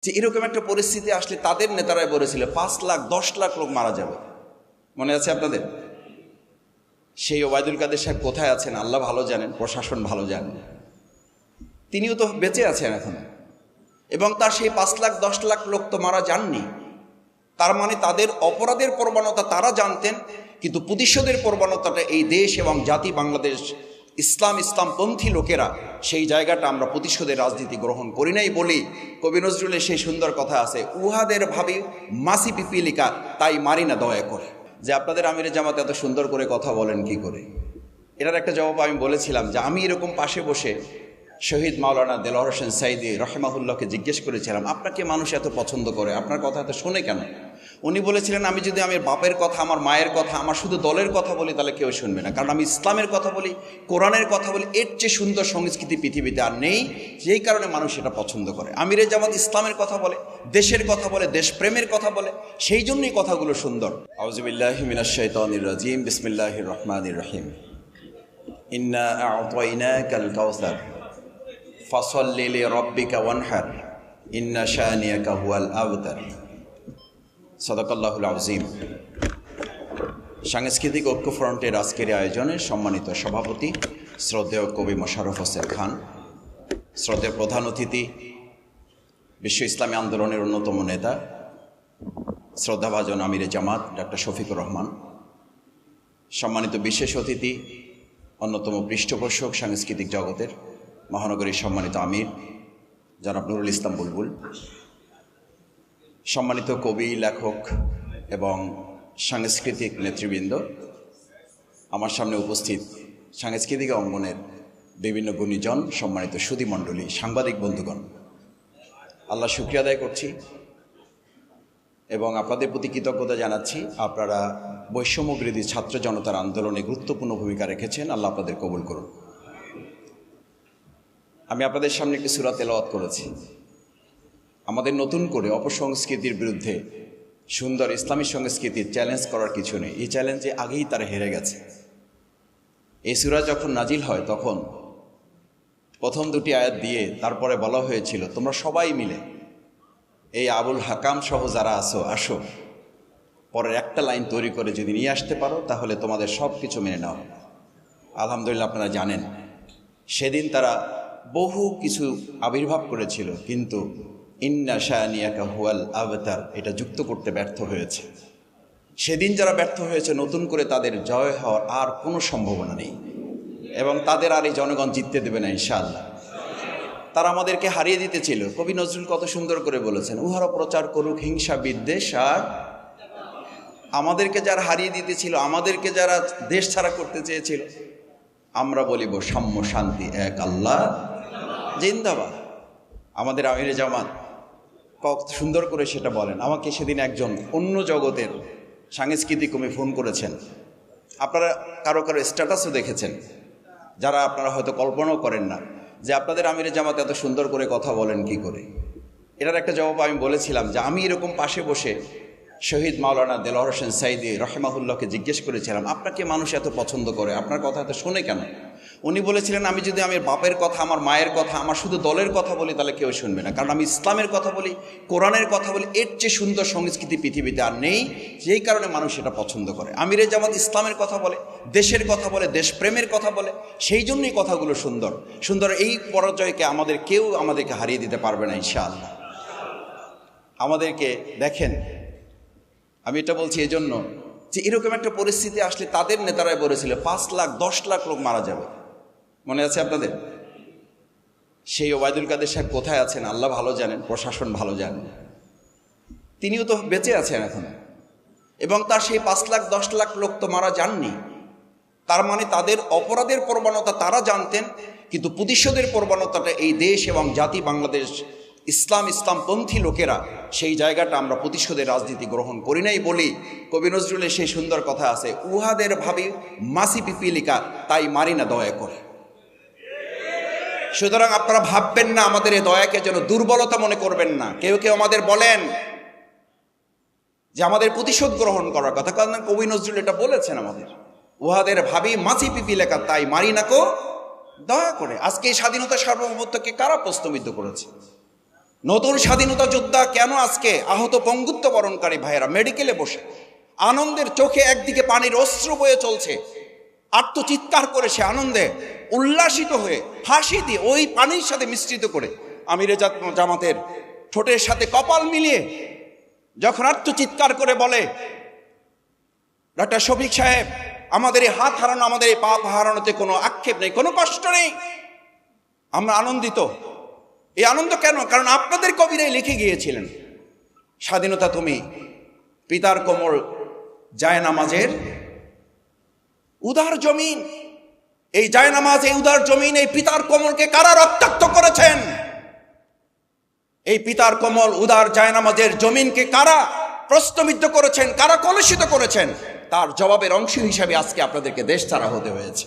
যে এরকম একটা পরিস্থিতি আসলে তাদের নেতারাই বলেছিল 5 লাখ 10 লাখ লোক মারা যাবে। মনে আছে আপনাদের? সেই ওবায়দুল কাদের সাহেব কোথায় আছেন আল্লাহ ভালো জানেন, প্রশাসন ভালো জানেন। তিনিও তো বেঁচে আছেন এখন, এবং তার সেই 5 লাখ 10 লাখ লোক তো মারা যাননি। তার মানে তাদের অপরাধের প্রবণতা তারা জানতেন, কিন্তু প্রতিশোধের প্রবণতাটা এই দেশ এবং জাতি বাংলাদেশ ইসলামপন্থী লোকেরা সেই জায়গাটা আমরা প্রতিশোধের রাজনীতি গ্রহণ করি নাই বলি কবি নজরুলের সেই সুন্দর কথা আছে, উহাদের ভাবি মাসি পিপিলিকা তাই মারি না দয়া করে। যে আপনাদের আমিরে জামাত এত সুন্দর করে কথা বলেন কি করে, এটার একটা জবাব আমি বলেছিলাম যে আমি এরকম পাশে বসে শহীদ মাওলানা দেলোয়ার হোসেন সাইদি রহমাহুল্লাহকে জিজ্ঞেস করেছিলাম, আপনাকে মানুষ এত পছন্দ করে, আপনার কথা এত শোনে কেন? উনি বলেছিলেন, আমি যদি আমার বাপের কথা, আমার মায়ের কথা, আমার শুধু দলের কথা বলি তাহলে কেউ শুনবে না, কারণ আমি ইসলামের কথা বলি, কোরআনের কথা বলি, এর চেয়ে সুন্দর সংস্কৃতি পৃথিবীতে আর নেই, যেই কারণে মানুষ এটা পছন্দ করে। আমিরে জামাত ইসলামের কথা বলে, দেশের কথা বলে, দেশপ্রেমের কথা বলে, সেই জন্যই কথাগুলো সুন্দর। আউযুবিল্লাহি মিনাশ শাইতানির রাজিম, বিসমিল্লাহির রহমানির রহিম। ইন্না আ'তাইনাকাল কাউসার ফাসাল্লি লিরাব্বিকা ওয়ানহার ইন্না শানিয়াকা হুয়াল আবতার। সাদাকাল্লাহুল আযীম। সাংস্কৃতিক ঐক্য ফ্রন্টের আজকের আয়োজনের সম্মানিত সভাপতি শ্রদ্ধেয় কবি মোশাররফ হোসেন খান, শ্রদ্ধেয় প্রধান অতিথি বিশ্ব ইসলামী আন্দোলনের অন্যতম নেতা শ্রদ্ধাভাজন আমিরে জামাত ডক্টর শফিকুর রহমান, সম্মানিত বিশেষ অতিথি অন্যতম পৃষ্ঠপোষক সাংস্কৃতিক জগতের মহানগরীর সম্মানিত আমির জনাব নুরুল ইসলাম বুলবুল, সম্মানিত কবি, লেখক এবং সাংস্কৃতিক নেতৃবৃন্দ, আমার সামনে উপস্থিত সাংস্কৃতিক অঙ্গনের বিভিন্ন গুণীজন, সম্মানিত সুধীমণ্ডলী, সাংবাদিক বন্ধুগণ, আল্লাহ শুকরিয়া আদায় করছি এবং আপনাদের প্রতি কৃতজ্ঞতা জানাচ্ছি। আপনারা বৈষম্য বিরোধী ছাত্র জনতার আন্দোলনে গুরুত্বপূর্ণ ভূমিকা রেখেছেন, আল্লাহ আপনাদের কবুল করুন। আমি আপনাদের সামনে একটি সূরা তেলাওয়াত করেছি। আমাদের নতুন করে অপসংস্কৃতির বিরুদ্ধে সুন্দর ইসলামী সংস্কৃতির চ্যালেঞ্জ করার কিছু নেই, এই চ্যালেঞ্জে আগেই তারা হেরে গেছে। এই সূরা যখন নাজিল হয় তখন প্রথম দুটি আয়াত দিয়ে তারপরে বলা হয়েছিল, তোমরা সবাই মিলে এই আবুল হাকাম সহ যারা আসো, পরের একটা লাইন তৈরি করে যদি নিয়ে আসতে পারো তাহলে তোমাদের সব কিছু মেনে নাও। আলহামদুলিল্লাহ, আপনারা জানেন সেদিন তারা বহু কিছু আবির্ভাব করেছিল, কিন্তু ইন্না শানিয়াকা হুয়াল আবতার এটা যুক্ত করতে ব্যর্থ হয়েছে। সেদিন যারা ব্যর্থ হয়েছে, নতুন করে তাদের জয় হওয়ার আর কোনো সম্ভাবনা নেই, এবং তাদের আর এই জনগণ জিততে দেবে না ইনশাআল্লাহ। তারা আমাদেরকে হারিয়ে দিতে ছিল। কবি নজরুল কত সুন্দর করে বলেছেন, উহারা প্রচার করুক হিংসা বিদ্বেষ আর। আমাদেরকে যারা হারিয়ে দিতে ছিল, আমাদেরকে যারা দেশ ছাড়া করতে চেয়েছিল, আমরা বলিব সাম্য শান্তি এক আল্লাহ জিন্দাবাদ। আমাদের আমিরে জামাত কত সুন্দর করে সেটা বলেন। আমাকে সেদিন একজন অন্য জগতের সাংস্কৃতিক কর্মী ফোন করেছেন, আপনারা কারো কারো স্ট্যাটাসও দেখেছেন, যারা আপনারা হয়তো কল্পনাও করেন না, যে আপনাদের আমিরে জামাত এত সুন্দর করে কথা বলেন কি করে। এটার একটা জবাব আমি বলেছিলাম যে আমি এরকম পাশে বসে শহীদ মাওলানা দেলোয়ার হোসেন সাইদি রহমাহুল্লাহকে জিজ্ঞেস করেছিলাম, আপনাকে মানুষ এত পছন্দ করে, আপনার কথা এত শোনে কেন? উনি বলেছিলেন, আমি যদি আমার বাপের কথা, আমার মায়ের কথা, আমার শুধু দলের কথা বলি তাহলে কেউ শুনবে না, কারণ আমি ইসলামের কথা বলি, কোরআনের কথা বলি, এর চেয়ে সুন্দর সংস্কৃতি পৃথিবীতে আর নেই, যেই কারণে মানুষ এটা পছন্দ করে। আমিরে জামাত ইসলামের কথা বলে, দেশের কথা বলে, দেশপ্রেমের কথা বলে, সেই জন্যই কথাগুলো সুন্দর সুন্দর। এই পরাজয়কে আমাদেরকে হারিয়ে দিতে পারবে না ইনশাআল্লাহ। আমাদেরকে দেখেন, আমি এটা বলছি এই জন্য যে এরকম একটা পরিস্থিতি আসলে তাদের নেতারাই বলেছিল 5 লাখ 10 লাখ লোক মারা যাবে। মনে আছে আপনাদের? সেই ওবায়দুল কাদের সাহেব কোথায় আছেন আল্লাহ ভালো জানেন, প্রশাসন ভালো জানেন। তিনিও তো বেঁচে আছেন এখন, এবং তার সেই 5 লাখ 10 লাখ লোক তো মারা যাননি। তার মানে তাদের অপরাধের প্রবণতা তারা জানতেন, কিন্তু প্রতিশোধের প্রবণতাটা এই দেশ এবং জাতি বাংলাদেশ ইসলামপন্থী লোকেরা সেই জায়গাটা আমরা প্রতিশোধের রাজনীতি গ্রহণ করি নাই বলি কবি নজরুলের সেই সুন্দর কথা আছে, উহাদের ভাবি মাসি পিপিলিকা তাই মারি না দয়া করে। সুতরাং আপনারা ভাববেন না আমাদের এই দয়াকে যেন দুর্বলতা মনে করবেন না। কেউ কেউ আমাদের বলেন যে আমাদের প্রতিশোধ গ্রহণ করার কথা, কারণ কবি নজরুল এটা বলেছেন আমাদের, উহাদের ভাবি মাসি পিপিলিকা তাই মারি না কো দয়া করে। আজকে এই স্বাধীনতা সার্বভৌমত্বকে কারা প্রশ্নবিদ্ধ করেছে? নতুন স্বাধীনতা যোদ্ধা কেন আজকে আহত পঙ্গুত্ব বরণকারী ভাইয়েরা মেডিকেলে বসে আনন্দের চোখে একদিকে পানির অশ্রু বয়ে চলছে, আত্মচিৎকার করে সে আনন্দে উল্লাসিত হয়ে হাসি দিয়ে ওই পানির সাথে মিশ্রিত করে আমিরে জামাতের ঠোঁটের সাথে কপাল মিলিয়ে যখন আত্মচিৎকার করে বলে, ডক্টর শফিক সাহেব, আমাদের এই হাত হারানো, আমাদের এই পা হারানোতে কোনো আক্ষেপ নেই, কোনো কষ্ট নেই, আমরা আনন্দিত। এই আনন্দ কেন? কারণ আপনাদের কবিরাই লিখে গিয়েছিলেন, স্বাধীনতা তুমি পিতার কোমল জায়নামাজের উদার জমিন। এই জায়নামাজ, এই উদার জমিন, এই পিতার কোমলকে কারা রক্তাক্ত করেছেন? এই পিতার কোমল উদার জায়নামাজের জমিনকে কারা প্রশ্নবিদ্ধ করেছেন, কারা কলুষিত করেছেন? তার জবাবের অংশ হিসাবে আজকে আপনাদেরকে দেশ ছাড়া হতে হয়েছে।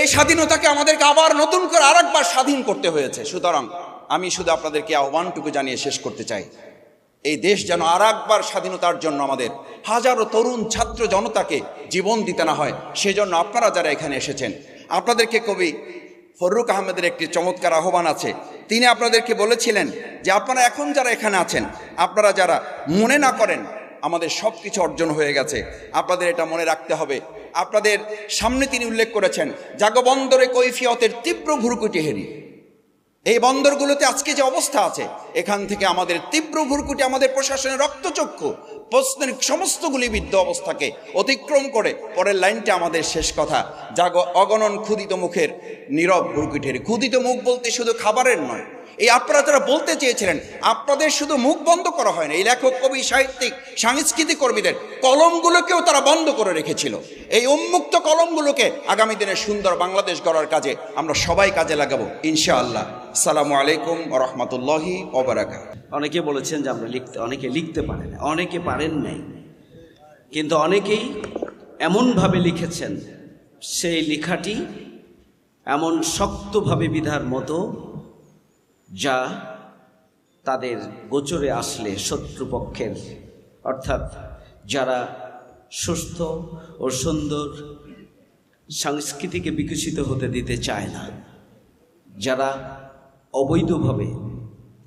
এই স্বাধীনতাকে আমাদেরকে আবার নতুন করে আরেকবার স্বাধীন করতে হয়েছে। সুতরাং আমি শুধু আপনাদেরকে আহ্বানটুকু জানিয়ে শেষ করতে চাই, এই দেশ যেন আরেকবার স্বাধীনতার জন্য আমাদের হাজারো তরুণ ছাত্র জনতাকে জীবন দিতে না হয়, সেজন্য আপনারা যারা এখানে এসেছেন, আপনাদেরকে কবি ফররুক আহমেদের একটি চমৎকার আহ্বান আছে। তিনি আপনাদেরকে বলেছিলেন যে আপনারা এখন যারা এখানে আছেন, আপনারা যারা মনে না করেন আমাদের সব কিছু অর্জন হয়ে গেছে, আপনাদের এটা মনে রাখতে হবে। আপনাদের সামনে তিনি উল্লেখ করেছেন, জাগো বন্দরে কৈফিয়তের তীব্র ভুরকুটি হেরি। এই বন্দরগুলোতে আজকে যে অবস্থা আছে, এখান থেকে আমাদের তীব্র ভুরকুটি, আমাদের প্রশাসনের রক্তচক্ষু প্রশ্নের সমস্তগুলি বিদ্ধ অবস্থাকে অতিক্রম করে পরের লাইনটা আমাদের শেষ কথা, জাগো অগণন ক্ষুদিত মুখের নীরব ভুরকুটি হেরি। ক্ষুদিত মুখ বলতে শুধু খাবারের নয়, এই আপনারা যারা বলতে চেয়েছিলেন, আপনাদের শুধু মুখ বন্ধ করা হয় না, এই লেখক, কবি, সাহিত্যিক, সাংস্কৃতিক কর্মীদের কলমগুলোকেও তারা বন্ধ করে রেখেছিল। এই উন্মুক্ত কলমগুলোকে আগামী দিনে সুন্দর বাংলাদেশ গড়ার কাজে আমরা সবাই কাজে লাগাবো ইনশাআল্লাহ। আসসালামু আলাইকুম ওয়া রাহমাতুল্লাহি ওয়া বারাকাতুহু। অনেকে বলেছেন যে আমরা অনেকে লিখতে পারে না, অনেকে পারেন নাই, কিন্তু অনেকেই এমনভাবে লিখেছেন, সেই লেখাটি এমন শক্তভাবে বিধার মতো যা তাদের গোচরে আসলে শত্রুপক্ষের, অর্থাৎ যারা সুস্থ ও সুন্দর সংস্কৃতিকে বিকশিত হতে দিতে চায় না, যারা অবৈধভাবে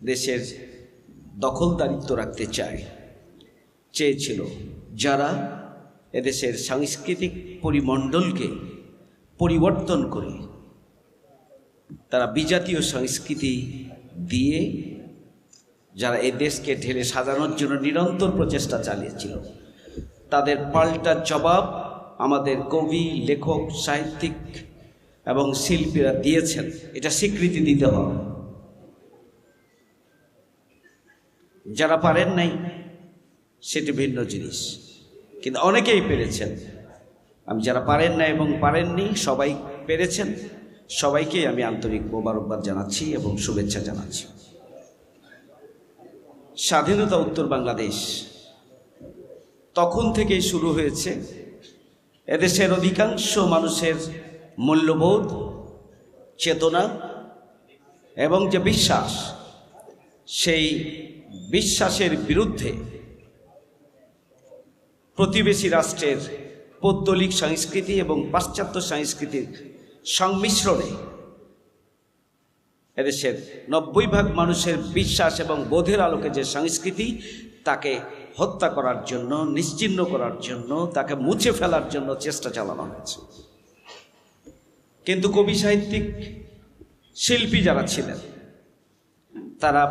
দেশের দখলদারিত্ব রাখতে চেয়েছিল, যারা এদেশের সাংস্কৃতিক পরিমণ্ডলকে পরিবর্তন করে তারা বিজাতীয় সংস্কৃতি দিয়ে যারা এই দেশকে ঢেলে সাজানোর জন্য নিরন্তর প্রচেষ্টা চালিয়েছিল, তাদের পাল্টা জবাব আমাদের কবি, লেখক, সাহিত্যিক এবং শিল্পীরা দিয়েছেন। এটা স্বীকৃতি দিতে হবে। যারা পারেন নাই সেটি ভিন্ন জিনিস, কিন্তু অনেকেই পেরেছেন। আমি যারা পারেন না এবং পারেননি, সবাই পেরেছেন, সবাইকেই আমি আন্তরিক মোবারকবাদ জানাচ্ছি এবং শুভেচ্ছা জানাচ্ছি। স্বাধীনতা উত্তর বাংলাদেশ তখন থেকেই শুরু হয়েছে। এদেশের অধিকাংশ মানুষের মূল্যবোধ, চেতনা এবং যে বিশ্বাস, সেই বিশ্বাসের বিরুদ্ধে প্রতিবেশী রাষ্ট্রের পৌত্তলিক সংস্কৃতি এবং পাশ্চাত্য সংস্কৃতির সংমিশ্রণে এদেশের 90% মানুষের বিশ্বাস এবং বোধের আলোকে যে সংস্কৃতি, তাকে হত্যা করার জন্য, নিশ্চিহ্ন করার জন্য, তাকে মুছে ফেলার জন্য চেষ্টা চালানো হয়েছে। কিন্তু কবি, সাহিত্যিক, শিল্পী যারা ছিলেন, তারা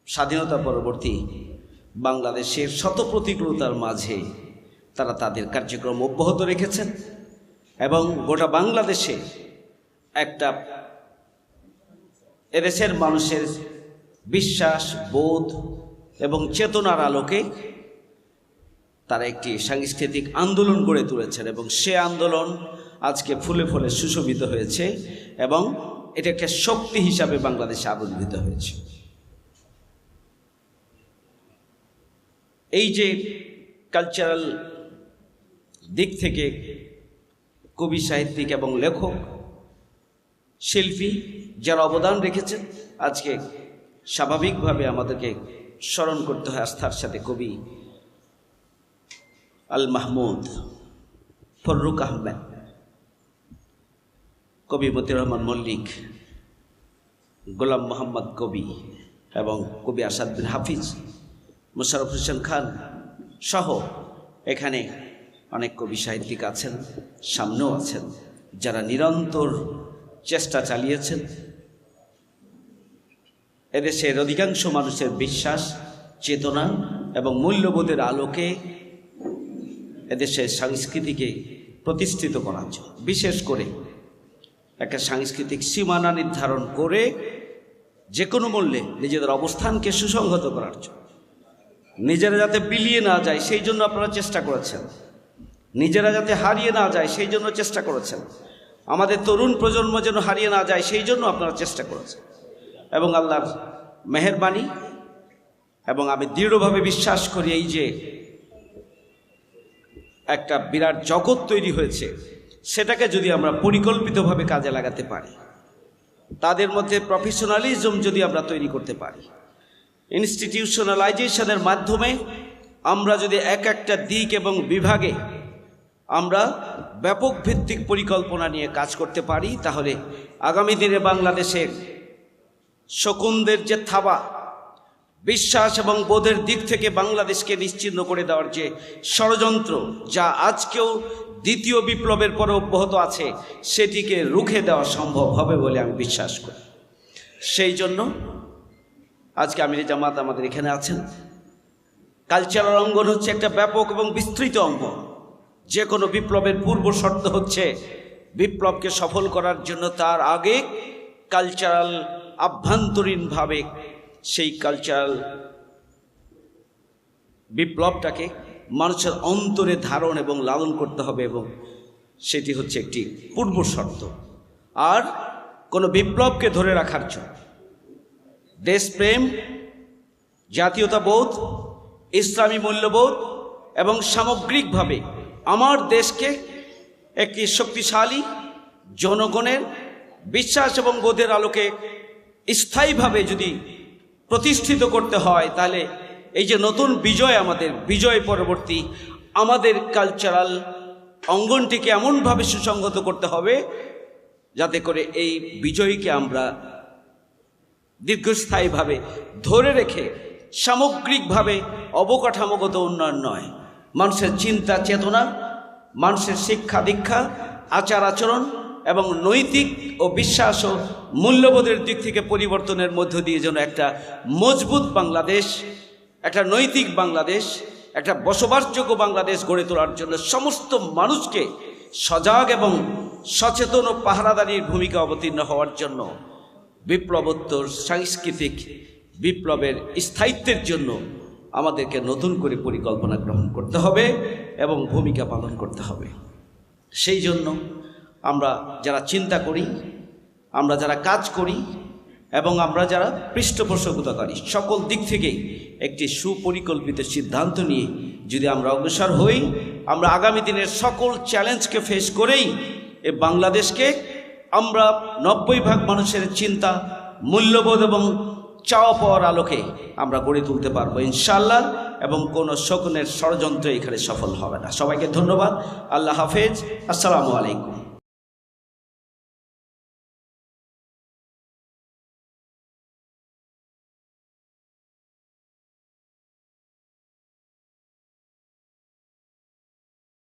স্বাধীনতা পরবর্তী বাংলাদেশের শত প্রতিকূলতার মাঝে তারা তাদের কার্যক্রম অব্যাহত রেখেছেন এবং গোটা বাংলাদেশে একটা এদেশের মানুষের বিশ্বাস, বোধ এবং চেতনার আলোকে তারা একটি সাংস্কৃতিক আন্দোলন গড়ে তুলেছেন এবং সে আন্দোলন আজকে ফুলে ফুলে সুশোভিত হয়েছে এবং এটা একটা শক্তি হিসাবে বাংলাদেশে আবির্ভূত হয়েছে। এই যে কালচারাল দিক থেকে কবি, সাহিত্যিক এবং লেখক, শিল্পী যারা অবদান রেখেছেন, আজকে স্বাভাবিকভাবে আমাদেরকে স্মরণ করতে হয় আস্থার সাথে কবি আল মাহমুদ, ফররুক আহমেদ, কবি মতিউর রহমান মল্লিক, গোলাম মোহাম্মদ কবি এবং কবি আসাদ বিন হাফিজ, মোশাররফ হোসেন খান সহ এখানে অনেক কবি সাহিত্যিক আছেন, সামনেও আছেন, যারা নিরন্তর চেষ্টা চালিয়েছেন এদেশের অধিকাংশ মানুষের বিশ্বাস, চেতনা এবং মূল্যবোধের আলোকে এদেশের সংস্কৃতিকে প্রতিষ্ঠিত করার জন্য, বিশেষ করে একটা সাংস্কৃতিক সীমানা নির্ধারণ করে যে কোনো মূল্যে নিজেদের অবস্থানকে সুসংহত করার জন্য, নিজেরা যাতে বিলিয়ে না যায় সেই জন্য আপনারা চেষ্টা করেছেন, নিজেরা যাতে হারিয়ে না যায় সেই জন্য চেষ্টা করেছেন, আমাদের তরুণ প্রজন্ম যেন হারিয়ে না যায় সেই জন্য আপনারা চেষ্টা করেছেন। এবং আল্লাহর মেহেরবানি, এবং আমি দৃঢ়ভাবে বিশ্বাস করি এই যে একটা বিরাট জগৎ তৈরি হয়েছে, সেটাকে যদি আমরা পরিকল্পিতভাবে কাজে লাগাতে পারি, তাদের মধ্যে প্রফেশনালিজম যদি আমরা তৈরি করতে পারি, ইনস্টিটিউশনালাইজেশনের মাধ্যমে আমরা যদি এক একটা দিক এবং বিভাগে আমরা ব্যাপক ভিত্তিক পরিকল্পনা নিয়ে কাজ করতে পারি, তাহলে আগামী দিনে বাংলাদেশের শকুনদের যে থাবা, বিশ্বাস এবং বোধের দিক থেকে বাংলাদেশকে নিশ্চিহ্ন করে দেওয়ার যে ষড়যন্ত্র, যা আজকেও দ্বিতীয় বিপ্লবের পরে অব্যাহত আছে, সেটিকে রুখে দেওয়া সম্ভব হবে বলে আমি বিশ্বাস করি। সেই জন্য আজকে আমিরে জামাত আমাদের এখানে আছেন। কালচারাল অঙ্গন হচ্ছে একটা ব্যাপক এবং বিস্তৃত অঙ্গন। যে কোনো বিপ্লবের পূর্ব শর্ত হচ্ছে বিপ্লবকে সফল করার জন্য তার আগে কালচারাল, আভ্যন্তরীণভাবে সেই কালচারাল বিপ্লবটাকে মানুষের অন্তরে ধারণ এবং লালন করতে হবে, এবং সেটি হচ্ছে একটি পূর্ব শর্ত। আর কোনো বিপ্লবকে ধরে রাখার জন্য দেশপ্রেম, জাতীয়তাবোধ, ইসলামী মূল্যবোধ এবং সামগ্রিকভাবে আমার দেশকে একটি শক্তিশালী জনগণের বিশ্বাস এবং বোধের আলোকে স্থায়ীভাবে যদি প্রতিষ্ঠিত করতে হয়, তাহলে এই যে নতুন বিজয়, আমাদের বিজয় পরবর্তী আমাদের কালচারাল অঙ্গনটিকে এমনভাবে সুসংহত করতে হবে যাতে করে এই বিজয়কে আমরা দীর্ঘস্থায়ীভাবে ধরে রেখে সামগ্রিকভাবে অবকাঠামোগত উন্নয়ন নয়, মানুষের চিন্তা চেতনা, মানুষের শিক্ষা দীক্ষা, আচার আচরণ এবং নৈতিক ও বিশ্বাস ও মূল্যবোধের দিক থেকে পরিবর্তনের মধ্য দিয়ে যেন একটা মজবুত বাংলাদেশ, একটা নৈতিক বাংলাদেশ, একটা বসবাসযোগ্য বাংলাদেশ গড়ে তোলার জন্য সমস্ত মানুষকে সজাগ এবং সচেতন ও পাহারাদারির ভূমিকা অবতীর্ণ হওয়ার জন্য বিপ্লবোত্তর সাংস্কৃতিক বিপ্লবের স্থায়িত্বের জন্য আমাদেরকে নতুন করে পরিকল্পনা গ্রহণ করতে হবে এবং ভূমিকা পালন করতে হবে। সেই জন্য আমরা যারা চিন্তা করি, আমরা যারা কাজ করি এবং আমরা যারা পৃষ্ঠপোষকতাকারী, সকল দিক থেকেই একটি সুপরিকল্পিত সিদ্ধান্ত নিয়ে যদি আমরা অগ্রসর হই, আমরা আগামী দিনের সকল চ্যালেঞ্জকে ফেস করেই এ বাংলাদেশকে আমরা 90% মানুষের চিন্তা, মূল্যবোধ এবং চাওয়া পাওয়ার আলোকে আমরা গড়ে তুলতে পারবো ইনশাআল্লাহ, এবং কোনো শকুনের ষড়যন্ত্র এখানে সফল হবে না। সবাইকে ধন্যবাদ। আল্লাহ হাফেজ। আসসালামু আলাইকুম।